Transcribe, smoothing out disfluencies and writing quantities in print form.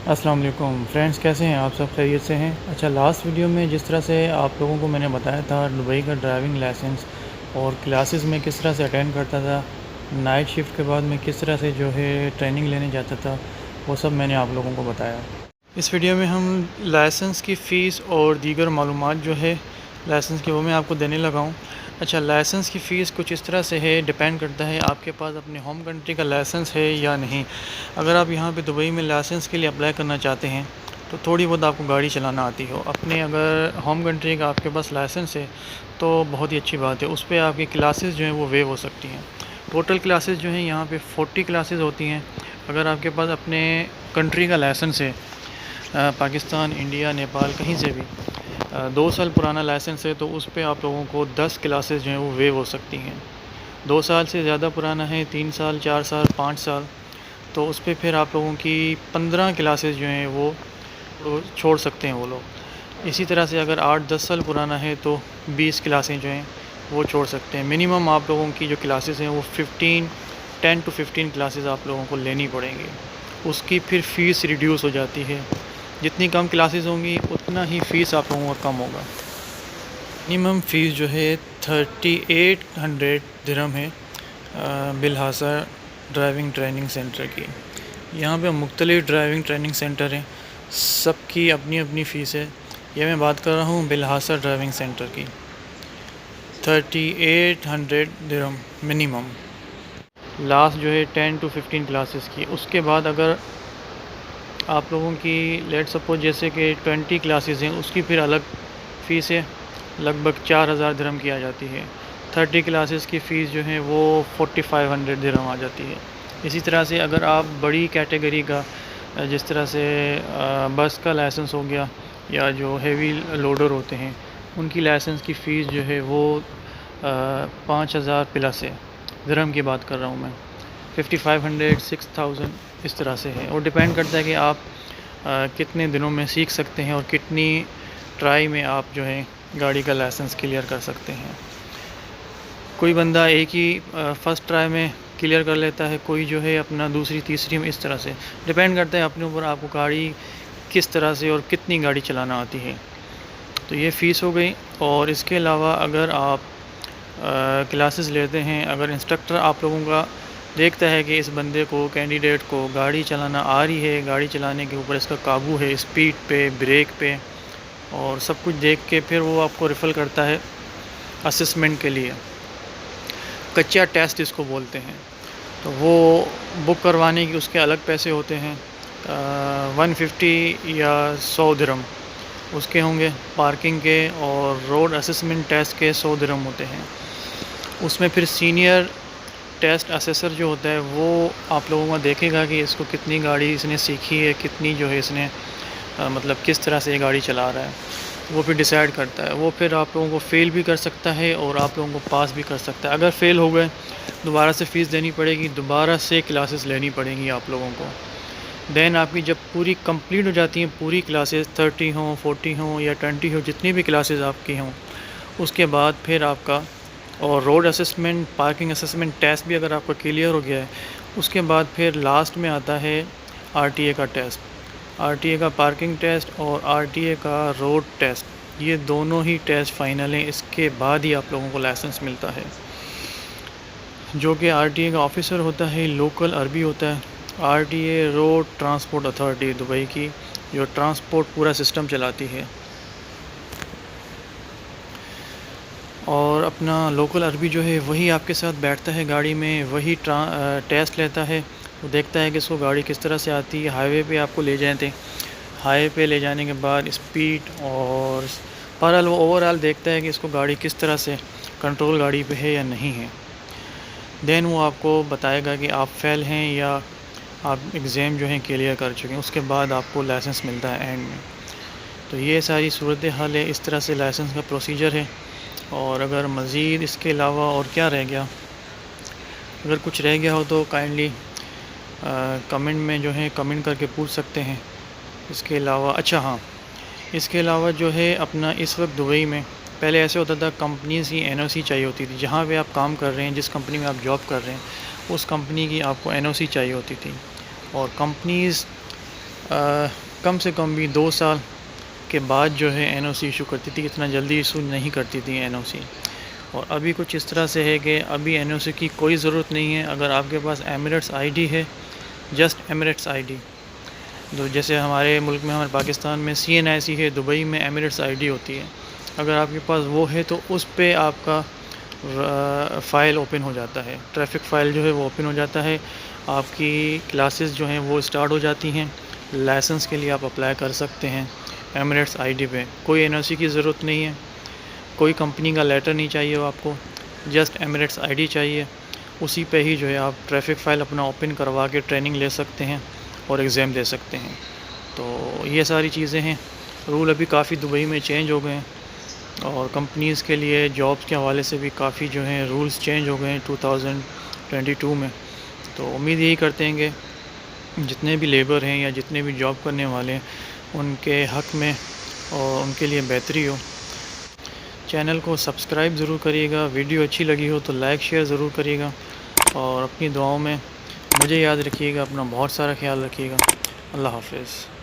السلام علیکم فرینڈس، کیسے ہیں آپ؟ سب خیریت سے ہیں؟ اچھا، لاسٹ ویڈیو میں جس طرح سے آپ لوگوں کو میں نے بتایا تھا دبئی کا ڈرائیونگ لائسنس اور کلاسز میں کس طرح سے اٹینڈ کرتا تھا، نائٹ شفٹ کے بعد میں کس طرح سے جو ہے ٹریننگ لینے جاتا تھا، وہ سب میں نے آپ لوگوں کو بتایا۔ اس ویڈیو میں ہم لائسنس کی فیس اور دیگر معلومات جو ہے لائسنس کی وہ میں آپ کو دینے لگا ہوں۔ اچھا، لائسنس کی فیس کچھ اس طرح سے ہے، ڈیپینڈ کرتا ہے آپ کے پاس اپنے ہوم کنٹری کا لائسنس ہے یا نہیں۔ اگر آپ یہاں پہ دبئی میں لائسنس کے لیے اپلائی کرنا چاہتے ہیں تو تھوڑی بہت آپ کو گاڑی چلانا آتی ہو، اپنے اگر ہوم کنٹری کا آپ کے پاس لائسنس ہے تو بہت ہی اچھی بات ہے، اس پہ آپ کی کلاسز جو ہیں وہ ویو ہو سکتی ہیں۔ ٹوٹل کلاسز جو ہیں یہاں پہ 40 کلاسز ہوتی ہیں۔ اگر آپ کے پاس اپنے کنٹری کا لائسنس ہے، پاکستان، انڈیا، نیپال، کہیں سے بھی 2 سال پرانا لائسنس ہے تو اس پہ آپ لوگوں کو 10 کلاسز جو ہیں وہ ویو ہو سکتی ہیں۔ 2 سال سے زیادہ پرانا ہے، 3 سال، 4 سال، 5 سال، تو اس پہ پھر آپ لوگوں کی 15 کلاسز جو ہیں وہ چھوڑ سکتے ہیں وہ لوگ۔ اسی طرح سے اگر 8-10 سال پرانا ہے تو 20 کلاسیں جو ہیں وہ چھوڑ سکتے ہیں۔ منیمم آپ لوگوں کی جو کلاسز ہیں وہ 10 to 15 کلاسز آپ لوگوں کو لینی پڑیں گی۔ اس کی پھر فیس ریڈیوس ہو جاتی ہے، جتنی کم کلاسز ہوں گی اتنا ہی فیس آپ لوگوں کا کم ہوگا۔ منیمم فیس جو ہے 3800 درہم ہے بالحاصل ڈرائیونگ ٹریننگ سینٹر کی۔ یہاں پہ مختلف ڈرائیونگ ٹریننگ سینٹر ہیں، سب کی اپنی اپنی فیس ہے۔ یہ میں بات کر رہا ہوں بالحاصل ڈرائیونگ سینٹر کی، 3800 درہم منیمم۔ لاسٹ جو ہے 10 to 15 کلاسز کی۔ اس کے بعد اگر آپ لوگوں کی لیٹ سپوز جیسے کہ 20 کلاسز ہیں، اس کی پھر الگ فیس ہے، لگ بھگ 4000 درہم کی آ جاتی ہے۔ 30 کلاسز کی فیس جو ہے وہ 4500 درہم آ جاتی ہے۔ اسی طرح سے اگر آپ بڑی کیٹیگری کا جس طرح سے بس کا لائسنس ہو گیا یا جو ہیوی لوڈر ہوتے ہیں، ان کی لائسنس کی فیس جو ہے وہ 5000 پلس ہے، درہم کی بات کر رہا ہوں میں، 5500 6000 اس طرح سے ہے، اور ڈیپینڈ کرتا ہے کہ آپ کتنے دنوں میں سیکھ سکتے ہیں اور کتنی ٹرائی میں آپ جو ہے گاڑی کا لائسنس کلیئر کر سکتے ہیں۔ کوئی بندہ ایک ہی فرسٹ ٹرائی میں کلیئر کر لیتا ہے، کوئی جو ہے اپنا دوسری تیسری میں، اس طرح سے ڈیپینڈ کرتا ہے اپنے اوپر آپ کو گاڑی کس طرح سے اور کتنی گاڑی چلانا آتی ہے۔ تو یہ فیس ہو گئی، اور اس کے علاوہ اگر آپ کلاسز لیتے ہیں، اگر انسٹرکٹر آپ لوگوں کا دیکھتا ہے کہ اس بندے کو، کینڈیڈیٹ کو گاڑی چلانا آ رہی ہے، گاڑی چلانے کے اوپر اس کا قابو ہے، اسپیڈ پہ، بریک پہ، اور سب کچھ دیکھ کے پھر وہ آپ کو ریفر کرتا ہے اسسمنٹ کے لیے، کچا ٹیسٹ اس کو بولتے ہیں۔ تو وہ بک کروانے کی اس کے الگ پیسے ہوتے ہیں، 150 یا 100 درہم اس کے ہوں گے پارکنگ کے، اور روڈ اسسمنٹ ٹیسٹ کے 100 درہم ہوتے ہیں۔ اس میں پھر سینئر ٹیسٹ اسیسر جو ہوتا ہے وہ آپ لوگوں کو دیکھے گا کہ اس کو کتنی گاڑی اس نے سیکھی ہے، کتنی جو ہے اس نے مطلب کس طرح سے یہ گاڑی چلا رہا ہے، وہ پھر ڈیسائیڈ کرتا ہے۔ وہ پھر آپ لوگوں کو فیل بھی کر سکتا ہے اور آپ لوگوں کو پاس بھی کر سکتا ہے۔ اگر فیل ہو گئے دوبارہ سے فیس دینی پڑے گی، دوبارہ سے کلاسز لینی پڑیں گی آپ لوگوں کو۔ دین آپ کی جب پوری کمپلیٹ ہو جاتی ہیں، پوری کلاسز 30 ہوں، 40 ہوں یا 20 ہوں، جتنی بھی کلاسز آپ کی ہوں، اس کے بعد پھر آپ کا اور road assessment, parking assessment test بھی اگر آپ کا کلیئر ہو گیا ہے، اس کے بعد پھر لاسٹ میں آتا ہے RTA کا ٹیسٹ، RTA کا پارکنگ ٹیسٹ اور RTA کا روڈ ٹیسٹ۔ یہ دونوں ہی ٹیسٹ فائنل ہیں، اس کے بعد ہی آپ لوگوں کو لائسنس ملتا ہے، جو کہ RTA کا آفیسر ہوتا ہے، لوکل عربی ہوتا ہے۔ RTA road transport authority Dubai کی، جو ٹرانسپورٹ پورا سسٹم چلاتی ہے، اور اپنا لوکل عربی جو ہے وہی آپ کے ساتھ بیٹھتا ہے گاڑی میں، وہی ٹیسٹ لیتا ہے، وہ دیکھتا ہے کہ اس کو گاڑی کس طرح سے آتی ہے۔ ہائی وے پہ آپ کو لے جاتے، ہائی وے پہ لے جانے کے بعد اسپیڈ اور بہرحال وہ اوور آل دیکھتا ہے کہ اس کو گاڑی کس طرح سے کنٹرول گاڑی پہ ہے یا نہیں ہے۔ دین وہ آپ کو بتائے گا کہ آپ فیل ہیں یا آپ ایگزام جو ہیں کلیئر کر چکے ہیں، اس کے بعد آپ کو لائسنس ملتا ہے اینڈ میں۔ تو یہ ساری صورتحال ہے، اس طرح سے لائسنس کا پروسیجر ہے۔ اور اگر مزید اس کے علاوہ اور کیا رہ گیا، اگر کچھ رہ گیا ہو تو کائنڈلی کمنٹ میں جو ہے کمنٹ کر کے پوچھ سکتے ہیں۔ اس کے علاوہ اچھا ہاں، اس کے علاوہ جو ہے اپنا اس وقت دبئی میں پہلے ایسے ہوتا تھا، کمپنیز کی NOC چاہیے ہوتی تھی، جہاں پہ آپ کام کر رہے ہیں، جس کمپنی میں آپ جاب کر رہے ہیں، اس کمپنی کی آپ کو NOC چاہیے ہوتی تھی، اور کمپنیز کم سے کم بھی 2 سال کے بعد جو ہے این او سی ایشو کرتی تھی، اتنا جلدی ایشو نہیں کرتی تھی این او سی. اور ابھی کچھ اس طرح سے ہے کہ ابھی این او سی کی کوئی ضرورت نہیں ہے. اگر آپ کے پاس ایمریٹس آئی ڈی ہے، جسٹ ایمریٹس آئی ڈی، تو جیسے ہمارے ملک میں، ہمارے پاکستان میں سی این آئی سی ہے، دبئی میں ایمریٹس آئی ڈی ہوتی ہے. اگر آپ کے پاس وہ ہے تو اس پہ آپ کا فائل اوپن ہو جاتا ہے، ٹریفک فائل جو ہے وہ اوپن ہو جاتا ہے. آپ کی کلاسز جو ہیں وہ اسٹارٹ ہو جاتی ہیں. لائسنس کے لیے آپ اپلائی کر سکتے ہیں ایمریٹس آئی ڈی پہ. کوئی این او سی کی ضرورت نہیں ہے، کوئی کمپنی کا لیٹر نہیں چاہیے ہو آپ کو، جسٹ ایمریٹس آئی ڈی چاہیے. اسی پہ ہی جو ہے آپ ٹریفک فائل اپنا اوپن کروا کے ٹریننگ لے سکتے ہیں اور ایگزام دے سکتے ہیں. تو یہ ساری چیزیں ہیں. رول ابھی کافی دبئی میں چینج ہو گئے ہیں، اور کمپنیز کے لیے جابس کے حوالے سے بھی کافی جو ہیں رولز چینج ہو گئے ہیں 2022 میں. تو امید یہی کرتے ہیں کہ جتنے بھی لیبر ہیں یا جتنے بھی جاب کرنے والے ہیں ان کے حق میں اور ان کے لیے بہتری ہو. چینل کو سبسکرائب ضرور کریے گا. ویڈیو اچھی لگی ہو تو لائک شیئر ضرور کریے گا، اور اپنی دعاؤں میں مجھے یاد رکھیے گا. اپنا بہت سارا خیال رکھیے گا. اللہ حافظ.